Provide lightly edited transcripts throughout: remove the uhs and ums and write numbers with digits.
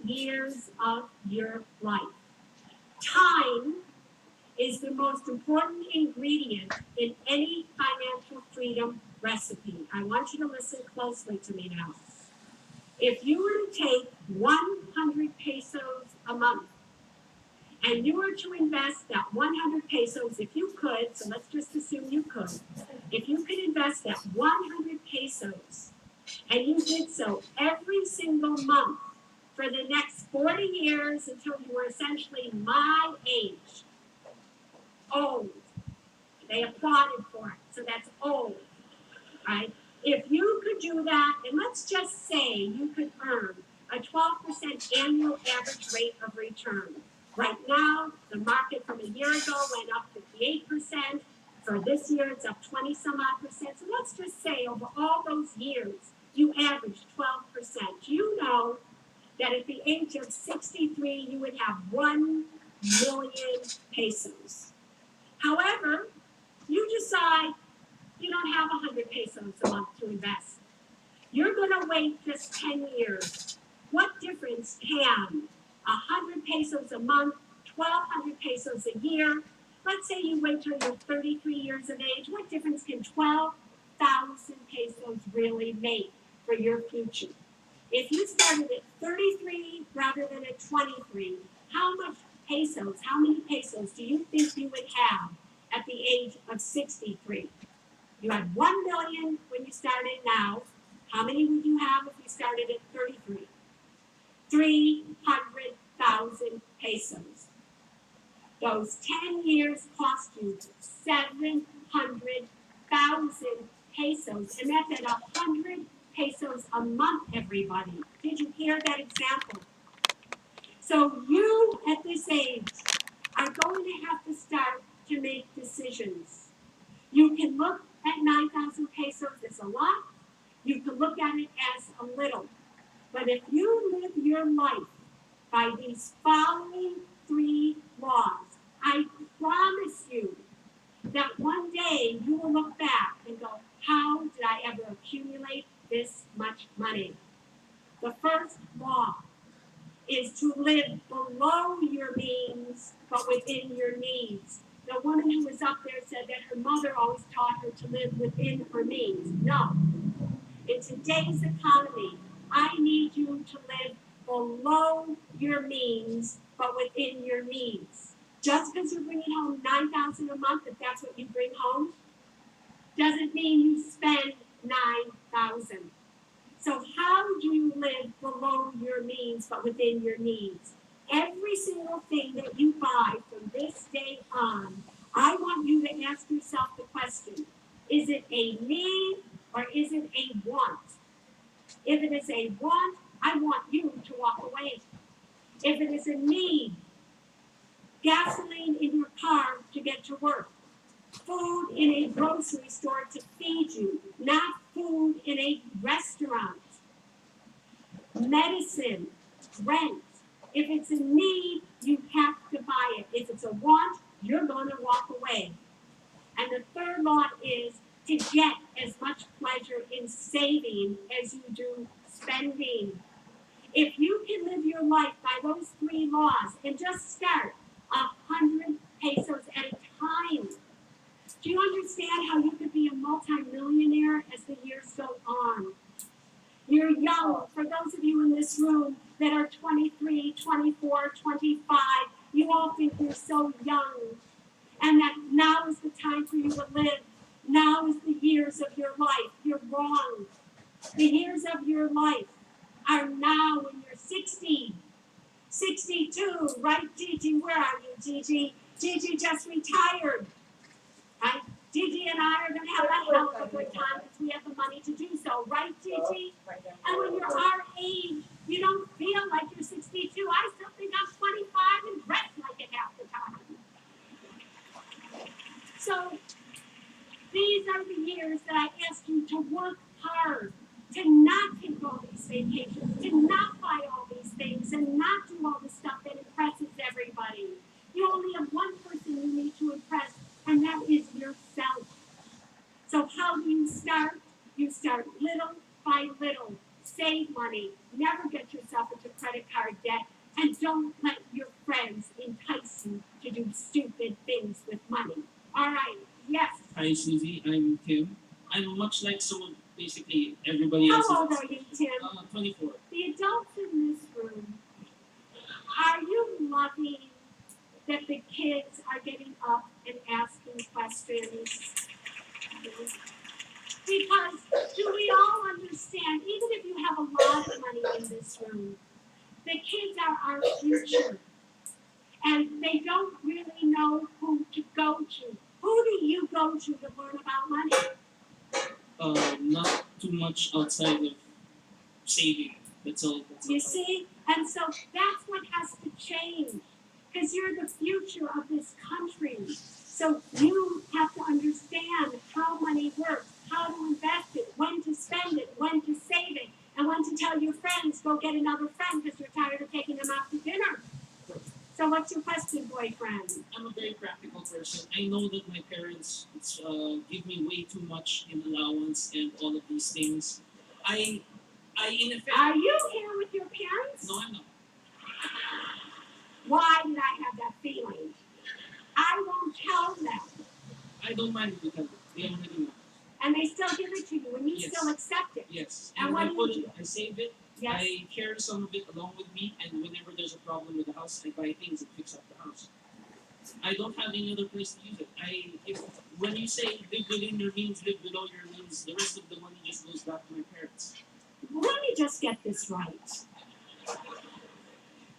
years of your life. Time is the most important ingredient in any financial freedom recipe. I want you to listen closely to me now. If you were to take 100 pesos a month and you were to invest that 100 pesos, if you could, so let's just assume you could, if you could invest that 100 pesos and you did so every single month for the next 40 years until you were essentially my age, old. They applauded for it, so that's old, right? If you could do that, and let's just say you could earn a 12% annual average rate of return. Right now, the market from a year ago went up 58%. For this year, it's up 20 some odd percent. So let's just say over all those years, you averaged 12%. You know that at the age of 63, you would have 1 million pesos. However, you decide you don't have 100 pesos a month to invest. You're going to wait just 10 years. What difference can 100 pesos a month, 1,200 pesos a year, let's say you wait till you're 33 years of age, what difference can 12,000 pesos really make for your future? If you started at 33 rather than at 23, how many pesos do you think you would have at the age of 63? You had 1 million when you started now. How many would you have if you started at 33? 300,000 pesos. Those 10 years cost you 700,000 pesos. And that's at 100 pesos a month, everybody. Did you hear that example? So you, at this age, are going to have to start to make decisions. You can look at 9,000 pesos as a lot. You can look at it as a little. But if you live your life by these following 3 laws, I promise you that one day you will look back and go, how did I ever accumulate this much money? The first law is to live below your means, but within your needs. The woman who was up there said that her mother always taught her to live within her means. No. In today's economy, I need you to live below your means, but within your needs. Just because you're bringing home 9,000 a month, if that's what you bring home, doesn't mean you spend 9,000. So how do you live below your means, but within your needs? Every single thing that you buy from this day on, I want you to ask yourself the question, is it a need or is it a want? If it is a want, I want you to walk away. If it is a need, gasoline in your car to get to work, food in a grocery store to feed you, not food in a restaurant, medicine, rent. If it's a need, you have to buy it. If it's a want, you're going to walk away. And the third law is to get as much pleasure in saving as you do spending. If you can live your life by those 3 laws and just start 100 pesos at a time, do you understand how you could be a multimillionaire as the years go on? You're young. For those of you in this room that are 23, 24, 25, you all think you're so young and that now is the time for you to live. Now is the years of your life. You're wrong. The years of your life are now when you're 60, 62, right, Gigi? Where are you, Gigi? Gigi just retired, right? Gigi and I are going to have a hell of a good time because we have the money to do so, right, Gigi? And when you're our age, you don't feel like you're 62. I still think I'm 25 and dress like it half the time. So these are the years that I ask you to work hard, to not take all these vacations, to not buy all these things, and not do all the stuff that impresses everybody. You only have one person you need to impress, and that is yourself. So how do you start? You start little by little. Save money. Never get yourself into credit card debt, and don't let your friends entice you to do stupid things with money. All right, yes. Hi, Susie. I'm Tim. I'm much like someone, basically everybody else. How old are you, Tim? 24. The adults in this room, are you loving that the kids are getting up and asking questions? Because do we all understand, even if you have a lot of money in this room, the kids are our future. And they don't really know who to go to. Who do you go to learn about money? Not too much outside of saving. That's all. You see? And so that's what has to change. Because you're the future of this country. So you have to understand how money works, how to invest it, when to spend it, when to save it, and when to tell your friends, go get another friend because you're tired of taking them out to dinner. So what's your question, boyfriend? I'm a very practical person. I know that my parents give me way too much in allowance and all of these things. In effect. Are you here with your parents? No, I'm not. Why did I have that feeling? I won't tell them. I don't mind if you tell them. They already know. And they still give it to you, and you Yes. still accept it. Yes. And what do you do? I save it. Yes. I carry some of it along with me, and whenever there's a problem with the house, I buy things and fix up the house. I don't have any other place to use it. When you say live within your means, live below your means, the rest of the money just goes back to my parents. Let me just get this right.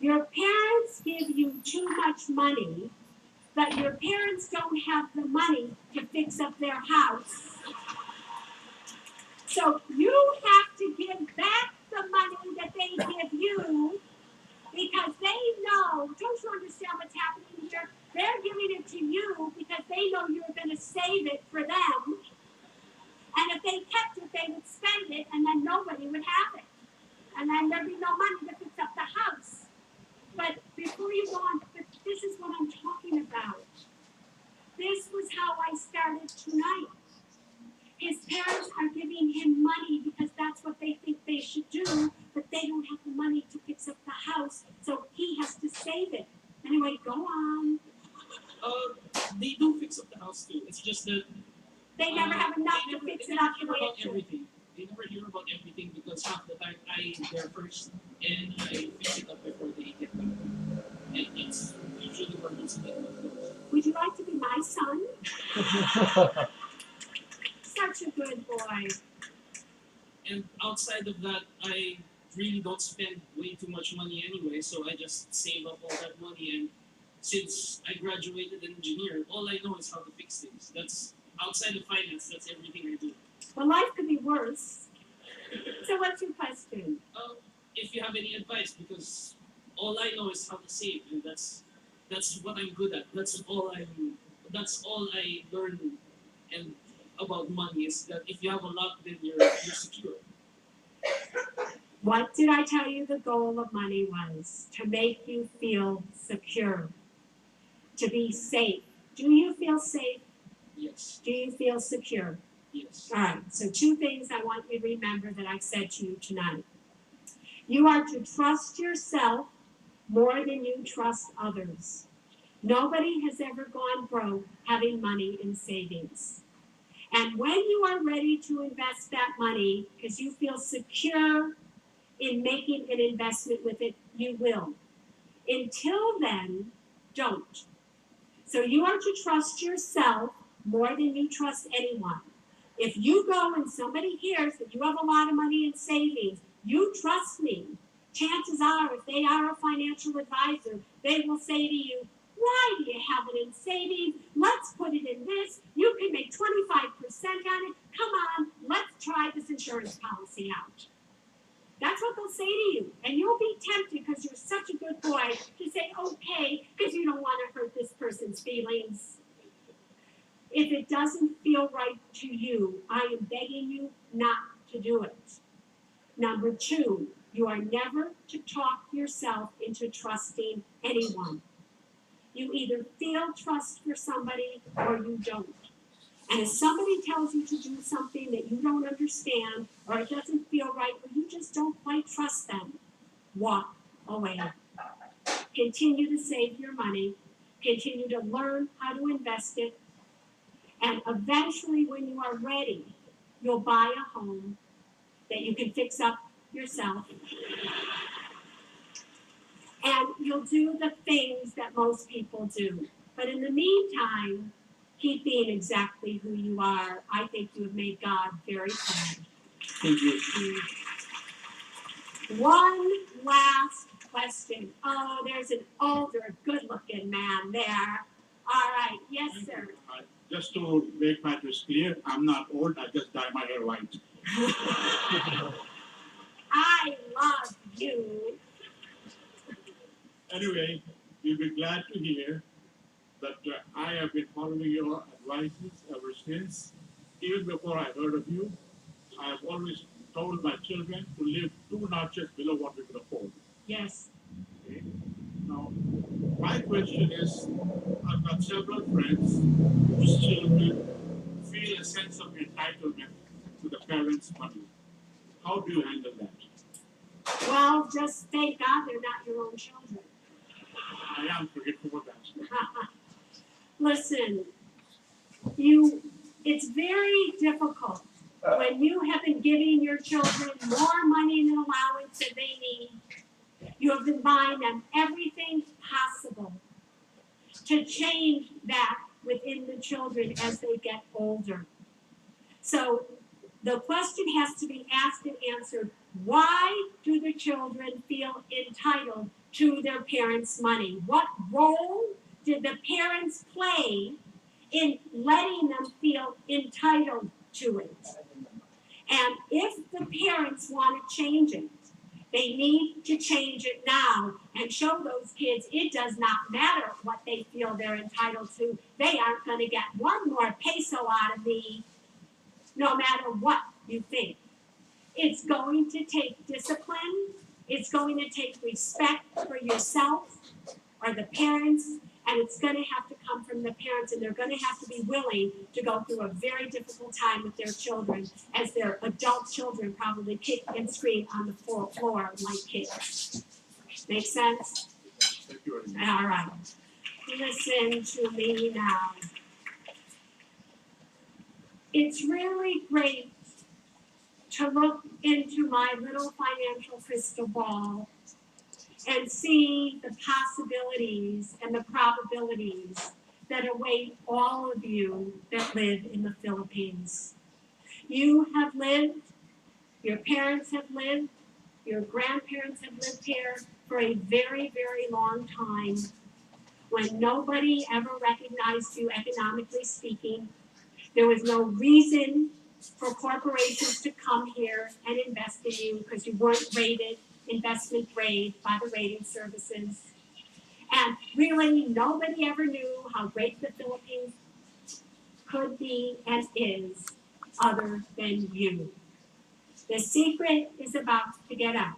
Your parents give you too much money, but your parents don't have the money to fix up their house. So you have to give back the money that they give you because they know, don't you understand what's happening here? They're giving it to you because they know you're going to save it for them. And if they kept it, they would spend it and then nobody would have it. And then there'd be no money to fix up the house. But before you go on, this is what I'm talking about. This was how I started tonight. His parents are giving him money because that's what they think they should do, but they don't have the money to fix up the house, so he has to save it. Anyway, go on. They do fix up the house too. It's just that they never have enough to fix it up the way it should. They never hear about everything because half the time I'm there first and I fix it up before they get me. And it's usually where most of it goes. Would you like to be my son? Such a good boy. And outside of that, I really don't spend way too much money anyway, so I just save up all that money. And since I graduated an engineer, all I know is how to fix things. That's outside of finance. That's everything I do. Well, life could be worse. So, what's your question? If you have any advice, because all I know is how to save, and that's what I'm good at. That's all I learn and about money is that if you have a lot, then you're secure. What did I tell you the goal of money was? To make you feel secure, to be safe. Do you feel safe? Yes. Do you feel secure? Yes. All right, so 2 things I want you to remember that I said to you tonight. You are to trust yourself more than you trust others. Nobody has ever gone broke having money in savings. And when you are ready to invest that money, because you feel secure in making an investment with it, you will. Until then, don't. So you are to trust yourself more than you trust anyone. If you go and somebody hears that you have a lot of money in savings, you trust me. Chances are, if they are a financial advisor, they will say to you, why do you have it in savings? Let's put it in this. You can make 25% on it. Come on, let's try this insurance policy out. That's what they'll say to you. And you'll be tempted because you're such a good boy to say, okay, because you don't want to hurt this person's feelings. If it doesn't feel right to you, I am begging you not to do it. Number 2, you are never to talk yourself into trusting anyone. You either feel trust for somebody or you don't. And if somebody tells you to do something that you don't understand or it doesn't feel right or you just don't quite trust them, walk away. Continue to save your money, continue to learn how to invest it, and eventually, when you are ready, you'll buy a home that you can fix up yourself, and you'll do the things that most people do. But in the meantime, keep being exactly who you are. I think you have made God very proud. Thank you. One last question. Oh, there's an older, good-looking man there. All right. Yes, sir. Just to make matters clear, I'm not old. I just dye my hair white. I love you. Anyway, you'll be glad to hear that I have been following your advices ever since. Even before I heard of you, I have always told my children to live 2 notches below what we can afford. Yes. Okay? Now, my question is, I've got several friends whose children feel a sense of entitlement to the parents' money. How do you handle that? Well, just thank God they're not your own children. I am forgetful of that. Listen, it's very difficult when you have been giving your children more money in allowance than they need. You have been buying them everything possible to change that within the children as they get older. So the question has to be asked and answered. Why do the children feel entitled to their parents' money? What role did the parents play in letting them feel entitled to it? And if the parents want to change it, they need to change it now and show those kids it does not matter what they feel they're entitled to. They aren't going to get one more peso out of me, no matter what you think. It's going to take discipline. It's going to take respect for yourself or the parents, and it's going to have to come from the parents, and they're going to have to be willing to go through a very difficult time with their children as their adult children probably kick and scream on the floor like kids. Make sense? Thank you very much. All right. Listen to me now. It's really great to look into my little financial crystal ball and see the possibilities and the probabilities that await all of you that live in the Philippines. You have lived, your parents have lived, your grandparents have lived here for a very, very long time when nobody ever recognized you economically speaking. There was no reason for corporations to come here and invest in you because you weren't rated investment grade by the rating services. And really, nobody ever knew how great the Philippines could be and is other than you. The secret is about to get out.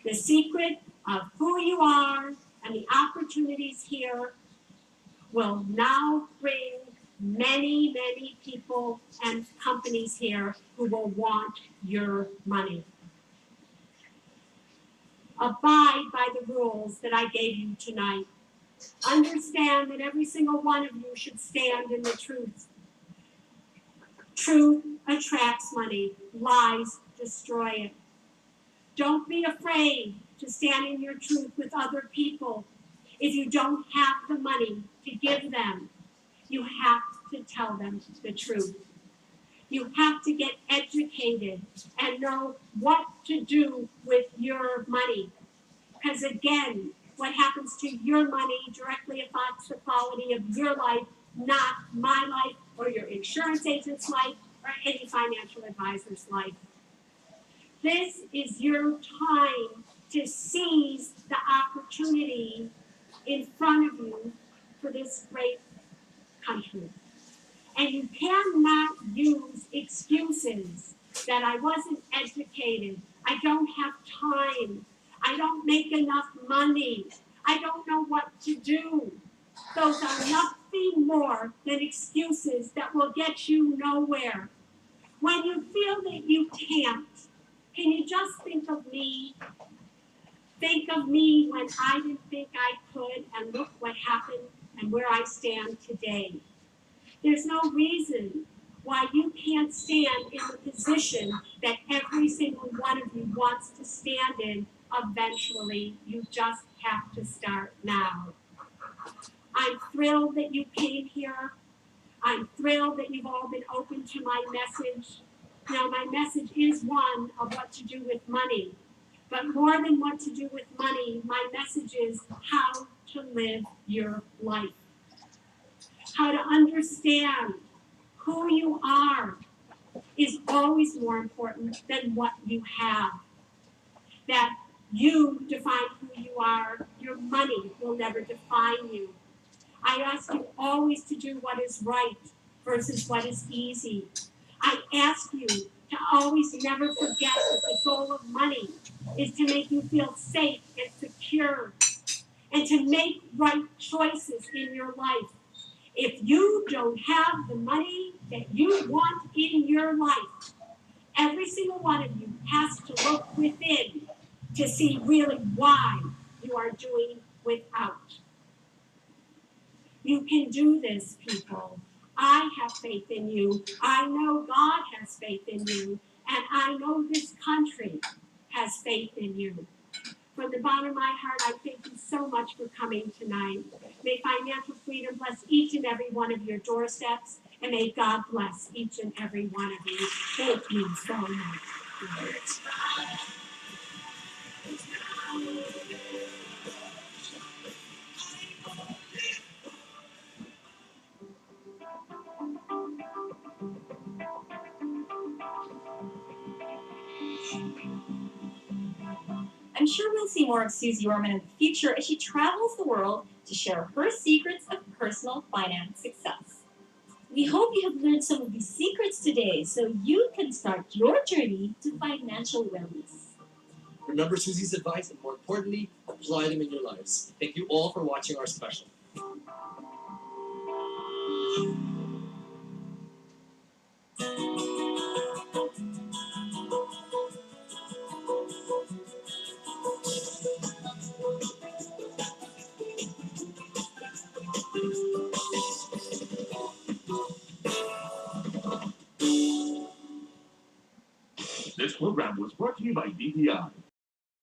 The secret of who you are and the opportunities here will now bring many, many people and companies here who will want your money. Abide by the rules that I gave you tonight. Understand that every single one of you should stand in the truth. Truth attracts money. Lies destroy it. Don't be afraid to stand in your truth with other people. If you don't have the money to give them, you have to tell them the truth. You have to get educated and know what to do with your money. Because again, what happens to your money directly affects the quality of your life, not my life or your insurance agent's life or any financial advisor's life. This is your time to seize the opportunity in front of you for this great country. And you cannot use excuses that I wasn't educated, I don't have time, I don't make enough money, I don't know what to do. Those are nothing more than excuses that will get you nowhere. When you feel that you can't, can you just think of me? Think of me when I didn't think I could, and look what happened and where I stand today. There's no reason why you can't stand in the position that every single one of you wants to stand in eventually. You just have to start now. I'm thrilled that you came here. I'm thrilled that you've all been open to my message. Now, my message is one of what to do with money. But more than what to do with money, my message is how to live your life. How to understand who you are is always more important than what you have. That you define who you are, your money will never define you. I ask you always to do what is right versus what is easy. I ask you to always never forget that the goal of money is to make you feel safe and secure and to make right choices in your life. If you don't have the money that you want in your life, every single one of you has to look within to see really why you are doing without. You can do this, people. I have faith in you. I know God has faith in you. And I know this country has faith in you. From the bottom of my heart, I thank you so much for coming tonight. May financial freedom bless each and every one of your doorsteps. And may God bless each and every one of you. Thank you so much. I'm sure we'll see more of Suzi Orman in the future as she travels the world to share her secrets of personal finance success. We hope you have learned some of these secrets today so you can start your journey to financial wellness. Remember Suzi's advice and more importantly, apply them in your lives. Thank you all for watching our special. This program was brought to you by DTI.